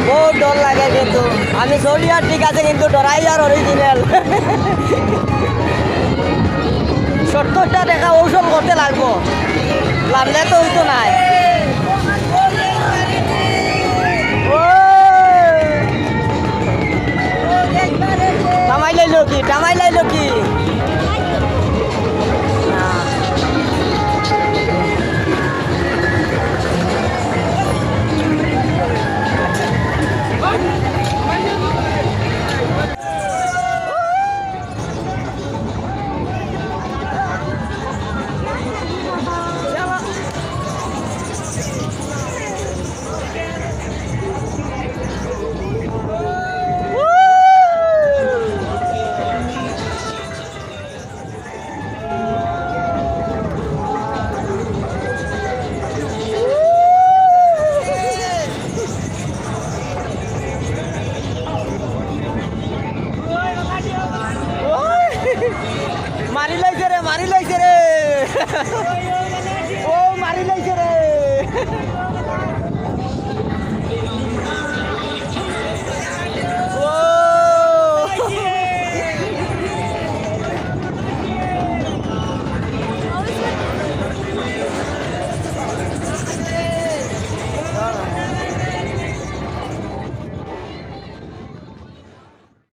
বহুত ডর লাগে কিন্তু আমি চলি আর ঠিক আছে কিন্তু ডরাই আর অরিজিনাল 70টা টাকা ঔষধ করতে লাগবো লাগলে তো হইতো নাই টামাই লাইলো কি মারি লাইছে রে